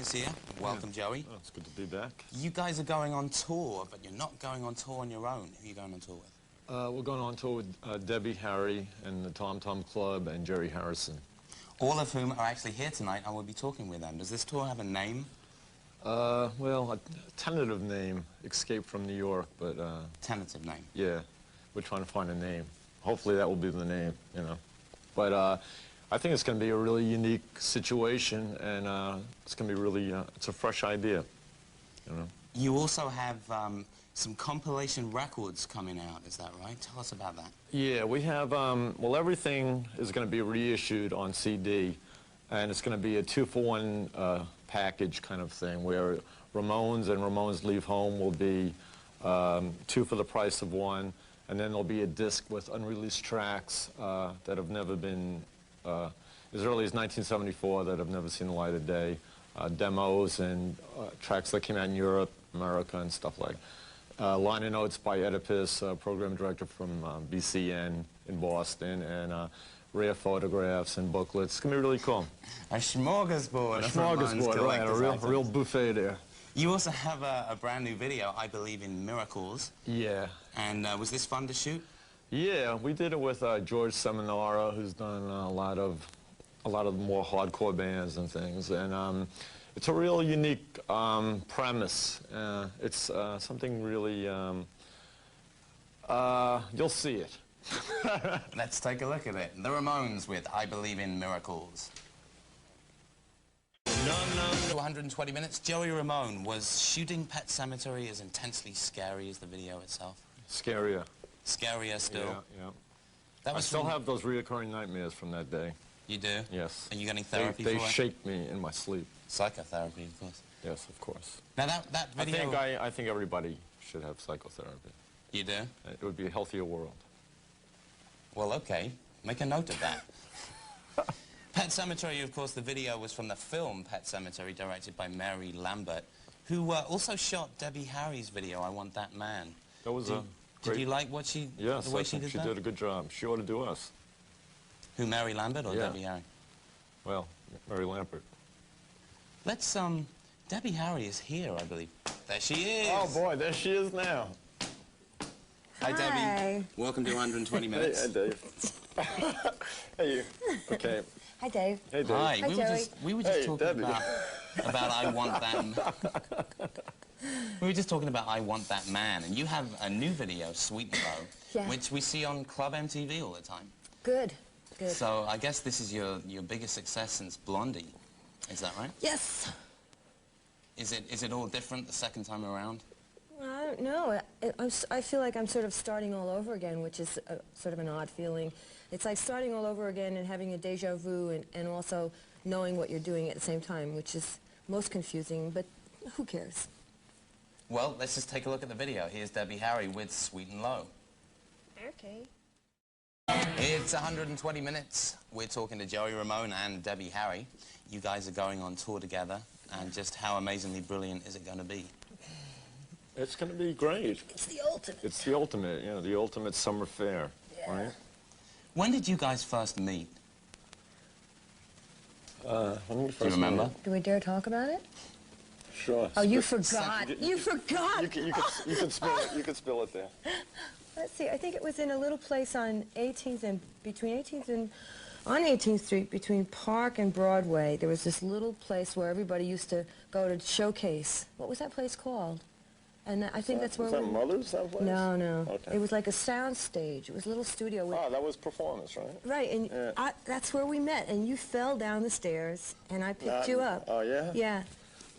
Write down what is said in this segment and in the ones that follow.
is here. Welcome, Joey. Oh, it's good to be back. You guys are going on tour, but you're not going on tour on your own. Who are you going on tour with? We're going on tour with Debbie Harry and the Tom Tom Club and Jerry Harrison. All of whom are actually here tonight. I will be talking with them. Does this tour have a name? Well, a tentative name, Escape from New York, but... Tentative name? Yeah, we're trying to find a name. Hopefully that will be the name, you know. But I think it's going to be a really unique situation, and it's going to be really, it's a fresh idea, you know. You also have some compilation records coming out, is that right? Tell us about that. Yeah, we have, well, everything is going to be reissued on CD, and it's going to be a 2-for-1 package kind of thing, where Ramones and Ramones Leave Home will be 2 for the price of 1, and then there'll be a disc with unreleased tracks that have never been, as early as 1974, that have never seen the light of day, demos and tracks that came out in Europe, America, and stuff like that. Liner notes by Oedipus, program director from BCN in Boston, and rare photographs and booklets. It's going to be really cool. A smorgasbord. A smorgasbord, right, a real buffet there. You also have a brand new video, I Believe in Miracles. Yeah. And was this fun to shoot? Yeah, we did it with George Seminara, who's done a lot of more hardcore bands and things. And it's a real unique premise. It's something really, you'll see it. Let's take a look at it. The Ramones with I Believe in Miracles. 120 minutes. Joey Ramone, was shooting Pet Sematary as intensely scary as the video itself? Scarier. Scarier still? Yeah, yeah. That was I still have those recurring nightmares from that day. You do? Yes. Are you getting therapy They for it? shake me in my sleep. Psychotherapy, of course. Yes, of course. Now that video... I think everybody should have psychotherapy. You do? It would be a healthier world. Well, okay. Make a note of that. Pet Sematary, of course, the video was from the film Pet Sematary, directed by Mary Lambert, who also shot Debbie Harry's video, I Want That Man. That was a great... Did you like what she... Yes, the way I think she did a good job. She ought to do us. Who, Mary Lambert or Yeah. Debbie Harry? Well, Mary Lambert. Let's, Debbie Harry is here, I believe. There she is! Oh, boy, there she is now. Hi, Debbie. Welcome to 120 Minutes. Hey, Dave. Hey, you. Okay. Hi, Dave. Hey, Dave. Hi. Hi, we were just talking Debbie. about I Want That... We were just talking about I Want That Man, and you have a new video, Sweet and Low, Yeah. which we see on Club MTV all the time. Good, good. So I guess this is your biggest success since Blondie. Is that right? Yes. Is it all different the second time around? I don't know. I feel like I'm sort of starting all over again, which is sort of an odd feeling. It's like starting all over again and having a deja vu and also knowing what you're doing at the same time, which is most confusing, but who cares? Well, let's just take a look at the video. Here's Debbie Harry with Sweet and Low. Okay. It's 120 minutes. We're talking to Joey Ramone and Debbie Harry. You guys are going on tour together, and just how amazingly brilliant is it going to be? It's going to be great. It's the ultimate. It's the ultimate, you know, the ultimate summer fair, right? When did you guys first meet? When we first Do you remember? met. Do we dare talk about it? Sure. Oh, you forgot. You forgot. You could spill it. You could spill it there. Let's see. I think it was in a little place on 18th and between 18th and on 18th Street between Park and Broadway. There was this little place where everybody used to go to showcase. What was that place called? And I think that's where was that Mother's, someplace? No, no. Okay. It was like a sound stage. It was a little studio. With Oh, that was performance, right? right, and Yeah. that's where we met. And you fell down the stairs, and I picked you up. Oh, yeah? Yeah.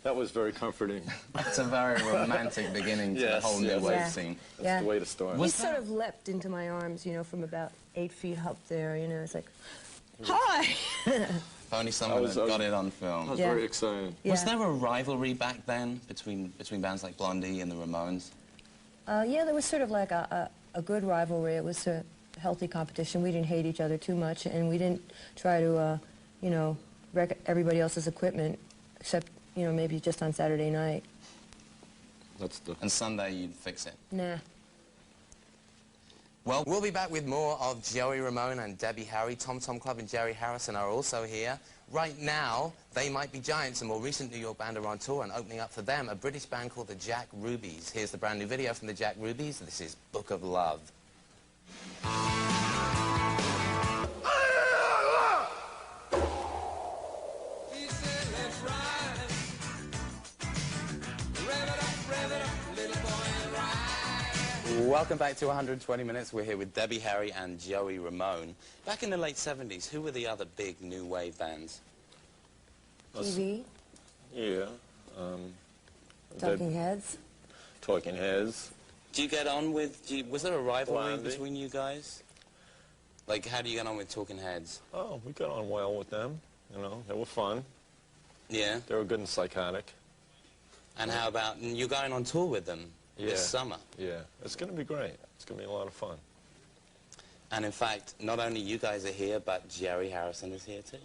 That was very comforting. That's a very romantic beginning to the Yes, whole new yes. wave Yeah. scene. That's Yeah. the way to start. He sort of leapt into my arms, you know, from about 8 feet up there, you know. It's like, hi! If only someone had got it on I film. was Yeah. very excited. Yeah. Was there a rivalry back then between bands like Blondie and the Ramones? Yeah, there was sort of like a good rivalry. It was a healthy competition. We didn't hate each other too much, and we didn't try to, you know, wreck everybody else's equipment, except, you know, maybe just on Saturday night. That's the... And Sunday you'd fix it. Nah. Well, we'll be back with more of Joey Ramone and Debbie Harry. Tom Tom Club and Jerry Harrison are also here. Right now, They Might Be Giants, a more recent New York band, are on tour, and opening up for them, a British band called the Jack Rubies. Here's the brand new video from the Jack Rubies. This is Book of Love. Welcome back to 120 Minutes. We're here with Debbie Harry and Joey Ramone. Back in the late 70s, who were the other big new wave bands? TV, Yeah. Talking Heads. Talking Heads. Do you get on with, was there a rivalry Blondie. between you guys? Like, how do you get on with Talking Heads? Oh, we got on well with them. You know, they were fun. Yeah? They were good and psychotic. And how about, and you're going on tour with them this summer? Yeah, it's going to be great. It's going to be a lot of fun. And in fact, not only you guys are here, but Jerry Harrison is here too.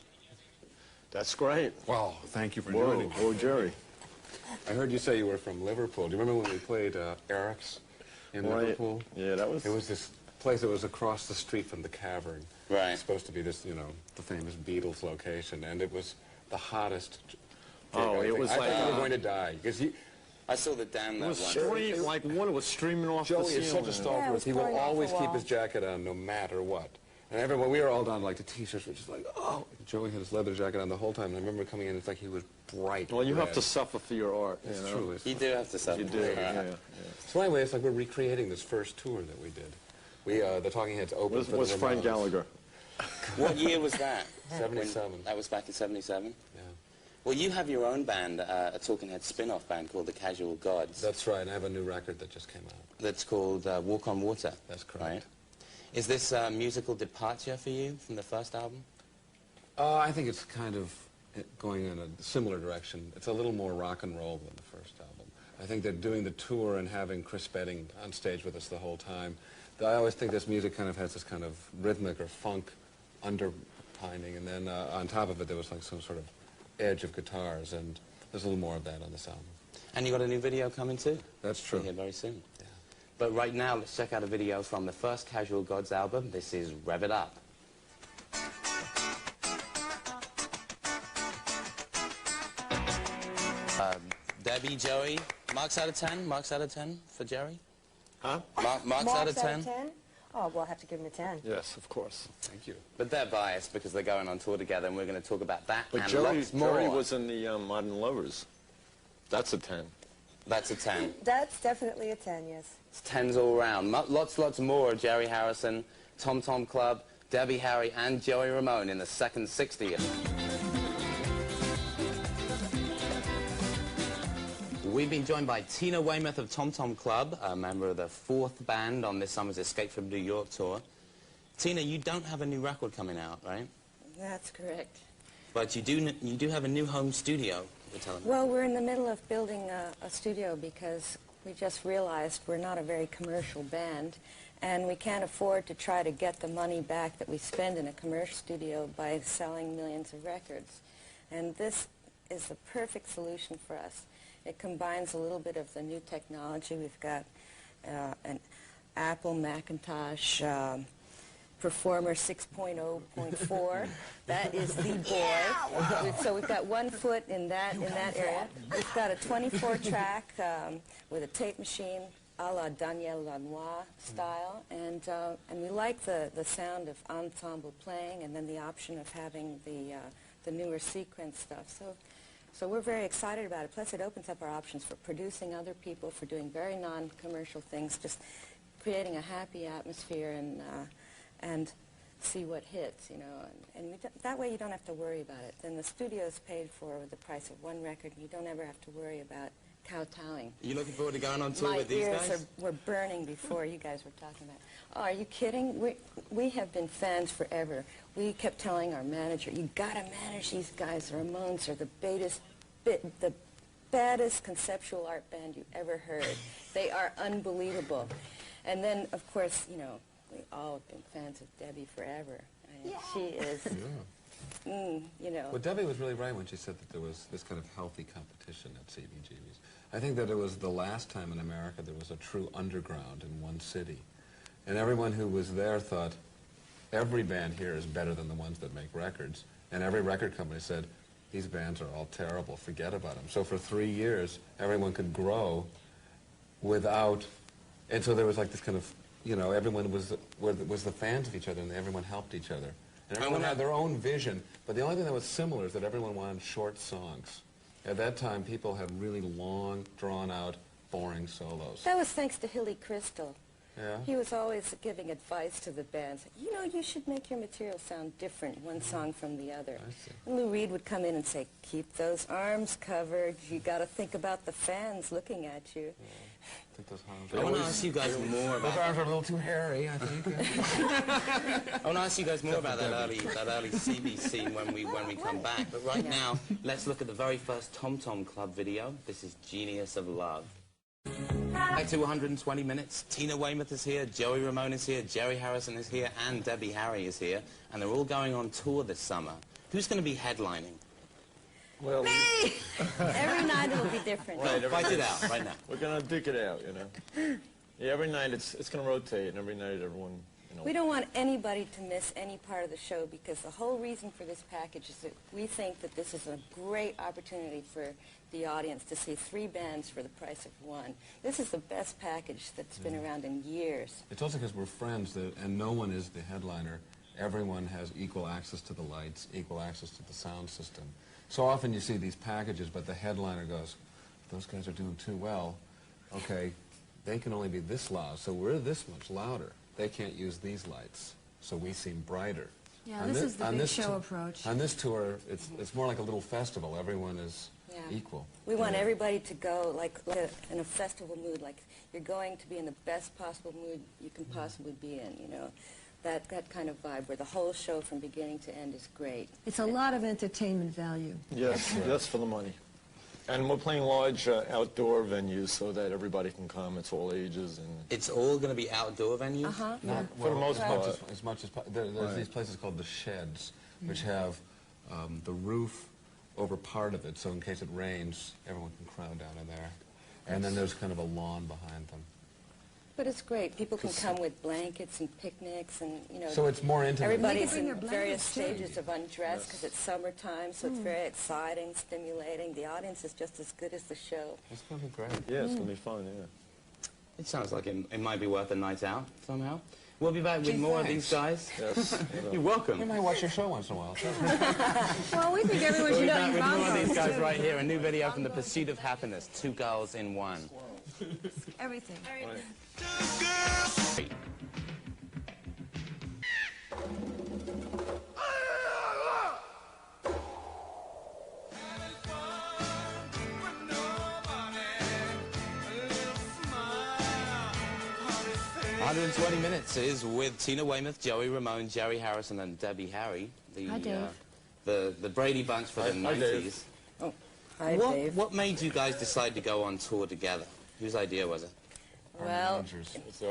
That's great. Wow, thank you for Whoa, joining. whoa, Jerry. I heard you say you were from Liverpool. Do you remember when we played Eric's in Right. Liverpool? Yeah, that was... It was this place that was across the street from the Cavern. Right. It's supposed to be this, you know, the famous Beatles location, and it was the hottest gig. Oh, I it think. was I like, thought you were going to die, because I saw the Damn It that was one. like water was streaming off the Joey ceiling. is such a Yeah, it stalwart. was He will pouring off the always keep wall. his jacket on no matter what. And everyone, we were all down like the T-shirts were just like, oh. Joey had his leather jacket on the whole time. And I remember coming in, it's like he was bright Well, you have red. to suffer for your art, you It's know? true. You do have to suffer. You do, yeah. So anyway, it's like we're recreating this first tour that we did. We, the Talking Heads opened for Was the Frank Ramones. Gallagher. What year was that? 77. That was back in 77? Yeah. Well, you have your own band, a Talking Heads spin-off band called the Casual Gods. That's right. And I have a new record that just came out. That's called Walk on Water. That's correct. Right? Is this a musical departure for you from the first album? I think it's kind of going in a similar direction. It's a little more rock and roll than the first album. I think that doing the tour and having Chris Spedding on stage with us the whole time, I always think this music kind of has this kind of rhythmic or funk underpining, and then on top of it there was like some sort of edge of guitars, and there's a little more of that on this album. And you got a new video coming too? That's true. Here very soon. Yeah. But right now, let's check out a video from the first Casual Gods album. This is Rev It Up. Debbie, Joey, marks out of 10? Marks out of 10 for Jerry? Huh? Marks out of 10? Oh, we'll have to give him a 10. Yes, of course. Thank you. But they're biased because they're going on tour together, and we're going to talk about that But and Jerry lots more. was in the Modern Lovers. That's a 10. That's a 10. That's definitely a 10, yes. It's 10s all round. Lots more of Jerry Harrison, Tom Tom Club, Debbie Harry, and Joey Ramone in the second 60th. We've been joined by Tina Weymouth of Tom Tom Club, a member of the fourth band on this summer's Escape from New York tour. Tina, you don't have a new record coming out, right? That's correct. But you do have a new home studio, you're telling me. Well, we're in the middle of building a studio because we just realized we're not a very commercial band, and we can't afford to try to get the money back that we spend in a commercial studio by selling millions of records. And this is the perfect solution for us. It combines a little bit of the new technology. We've got an Apple Macintosh Performer 6.0.4. That is the boy. So we've got 1 foot in that area. We've got a 24-track with a tape machine a la Daniel Lanois style, and we like the sound of ensemble playing, and then the option of having the newer sequence stuff. So we're very excited about it. Plus, it opens up our options for producing other people, for doing very non-commercial things, just creating a happy atmosphere and see what hits, you know. And that way you don't have to worry about it. Then the studio's paid for with the price of 1 record, and you don't ever have to worry about kowtowing. You looking forward to going on tour My with these ears guys? were burning before you guys were talking about it. Oh, are you kidding? We have been fans forever. We kept telling our manager, you gotta manage these guys. The Ramones are the baddest conceptual art band you ever heard. They are unbelievable. And then, of course, you know, we all have been fans of Debbie forever. I mean, she is, you know. Well, Debbie was really right when she said that there was this kind of healthy competition at CBGB's. I think that it was the last time in America there was a true underground in one city. And everyone who was there thought, every band here is better than the ones that make records. And every record company said, these bands are all terrible, forget about them. So for 3 years, everyone could grow without, and so there was like this kind of, you know, everyone was the fans of each other, and everyone helped each other. And everyone had their own vision, but the only thing that was similar is that everyone wanted short songs. At that time, people had really long, drawn-out, boring solos. That was thanks to Hilly Crystal. Yeah? He was always giving advice to the bands. You know, you should make your material sound different, one song from the other. I see. And Lou Reed would come in and say, keep those arms covered. You got to think about the fans looking at you. Yeah. I think those arms I want to ask you guys more about... Those arms are a little too hairy, I think. I want to ask you guys more about that early CB scene when we come back. But right now, let's look at the very first Tom Tom Club video. This is Genius of Love. Back to 120 minutes. Tina Weymouth is here, Joey Ramone is here, Jerry Harrison is here, and Debbie Harry is here. And they're all going on tour this summer. Who's going to be headlining? Well, Me! Every night it'll be different. Right, Fight it out right now. we're going to duke it out, you know. Yeah, every night it's going to rotate, and every night everyone, you know. We don't want anybody to miss any part of the show because the whole reason for this package is that we think that this is a great opportunity for the audience to see 3 bands for the price of 1. This is the best package that's been around in years. It's also because we're friends, and no one is the headliner. Everyone has equal access to the lights, equal access to the sound system. So often you see these packages, but the headliner goes, those guys are doing too well. Okay, they can only be this loud, so we're this much louder. They can't use these lights, so we seem brighter. Yeah, this is the big show approach. On this tour, it's more like a little festival. Everyone is equal. We want everybody to go like in a festival mood, like you're going to be in the best possible mood you can possibly be in, you know. That kind of vibe where the whole show from beginning to end is great. It's a lot of entertainment value. Yes, that's for the money. And we're playing large outdoor venues so that everybody can come. It's all ages. And It's all going to be outdoor venues? Uh-huh. for the most part. There's these places called the sheds, which have the roof over part of it, so in case it rains, everyone can crowd down in there. And then there's kind of a lawn behind them. But it's great. People can come with blankets and picnics and, you know. So it's more intimate. Everybody's bring their in various blankets, too. stages of undress because it's summertime, so it's very exciting, stimulating. The audience is just as good as the show. It's going to be great. Yeah, it's going to be fun, yeah. It sounds like it might be worth a night out somehow. We'll be back with more of these guys. Yes. You're welcome. We might watch your show once in a while. Well, we think everyone We'll should be know back with more of these bongos, guys too. right here. A new video from The Pursuit of Happiness. 2 girls in 1. Everything. 120 minutes is with Tina Weymouth, Joey Ramone, Jerry Harrison, and Debbie Harry. Hi, Dave. The Brady Bunch for the Hi, 90s. Dave. Oh, hi, Dave. What made you guys decide to go on tour together? Whose idea was it? Well, It's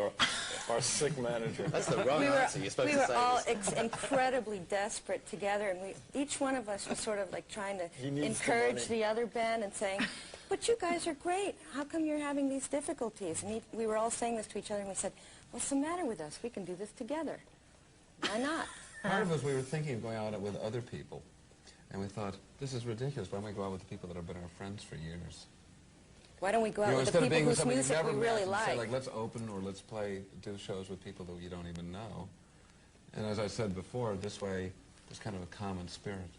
our sick manager. That's the wrong answer. You're supposed we to were say all this. incredibly desperate together, and each one of us was sort of like trying to He needs the encourage money. the other band and saying, but you guys are great. How come you're having these difficulties? And we were all saying this to each other, and we said, what's the matter with us? We can do this together. Why not? Part of us, we were thinking of going out with other people. And we thought, this is ridiculous. Why don't we go out with the people that have been our friends for years? Why don't we go out with the instead of people being with whose somebody you've music never we met, really and say, like? like, let's open or let's do shows with people that you don't even know. And as I said before, this way, there's kind of a common spirit.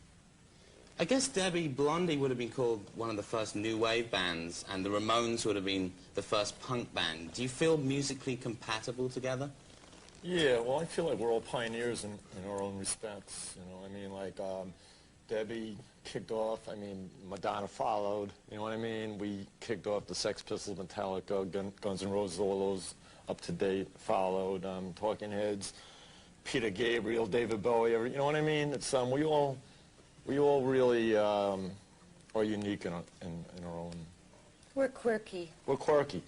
I guess Debbie, Blondie would have been called one of the first new wave bands, and the Ramones would have been the first punk band. Do you feel musically compatible together? Yeah, well, I feel like we're all pioneers in our own respects. You know, I mean, like Debbie kicked off. I mean, Madonna followed. You know what I mean? We kicked off the Sex Pistols, Metallica, Guns N' Roses, all those up to date followed. Talking Heads, Peter Gabriel, David Bowie. You know what I mean? It's we all really are unique in our own. We're quirky. We're quirky.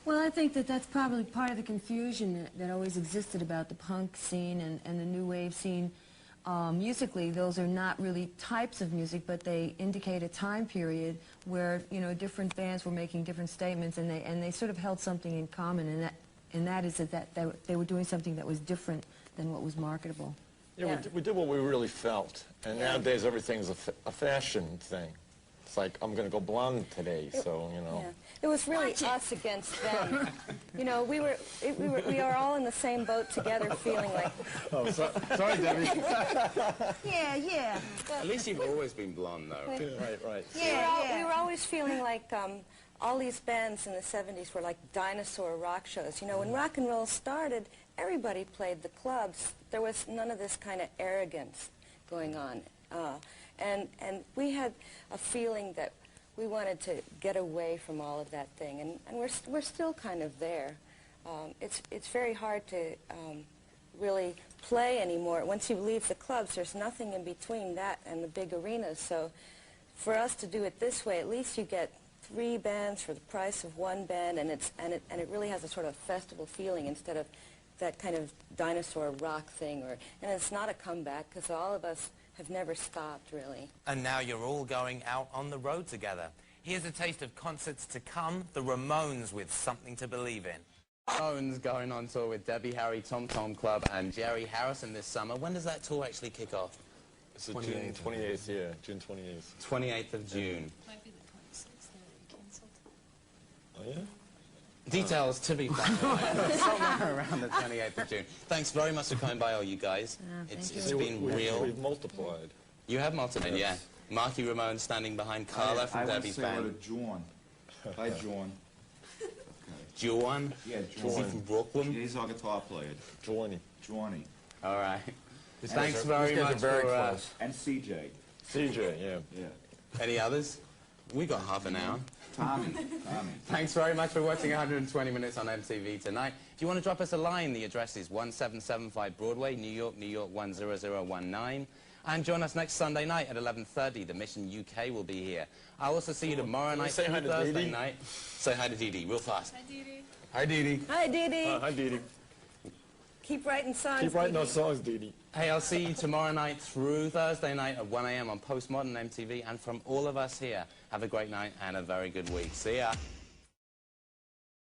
Well, I think that that's probably part of the confusion that always existed about the punk scene and the new wave scene. Musically, those are not really types of music, but they indicate a time period where, you know, different bands were making different statements, and they sort of held something in common, and that is that they were doing something that was different than what was marketable. Yeah, Yeah. we did what we really felt. And nowadays, everything's a fashion thing. It's like, I'm going to go blonde today, so, you know. Yeah. It was really us against them. You know, we are all in the same boat together, feeling like. Oh, sorry, Debbie. Yeah. At least you've always been blonde, though. Right. We were always feeling like all these bands in the 70s were like dinosaur rock shows. You know, when rock and roll started, everybody played the clubs. There was none of this kind of arrogance going on. And we had a feeling that we wanted to get away from all of that thing, and we're still kind of there. It's very hard to really play anymore. Once you leave the clubs, there's nothing in between that and the big arenas. So for us to do it this way, at least you get 3 bands for the price of 1 band, and it really has a sort of festival feeling instead of that kind of dinosaur rock thing. And it's not a comeback because all of us have never stopped, really. And now you're all going out on the road together. Here's a taste of concerts to come. The Ramones with Something to Believe in. Ramones going on tour with Debbie Harry, Tom Tom Club, and Jerry Harrison this summer. When does that tour actually kick off? It's June 28th, yeah, June 28th. 28th of June. Might be the 26th that we canceled. Oh, yeah? Details to be found somewhere around the 28th of June. Thanks very much for coming by, all you guys. It's been real. We've multiplied. You have multiplied, yeah. Marky Ramone standing behind Carla from Debbie's band. I want to say hello to John. Hi, John. Juan? Yeah, Is he John. from Brooklyn? He's our guitar player. Johnny. Johnny. All right. Thanks very much very for... close. And CJ. CJ, yeah. Yeah. Any others? We got half an hour. Tommy. Thanks very much for watching 120 Minutes on MTV tonight. If you want to drop us a line, the address is 1775 Broadway, New York, New York 10019. And join us next Sunday night at 11:30. The Mission UK will be here. I'll also see you tomorrow night, say hi to Thursday Dee Dee? night. Say hi to Dee Dee, real fast. Hi, Dee Dee. Hi, Dee Dee. Hi, Dee Dee. Hi, Dee Dee. Keep writing songs. Keep writing Dee Dee. those songs, Dee Dee. Hey, I'll see you tomorrow night through Thursday night at 1 a.m. on Postmodern MTV. And from all of us here, have a great night and a very good week. See ya.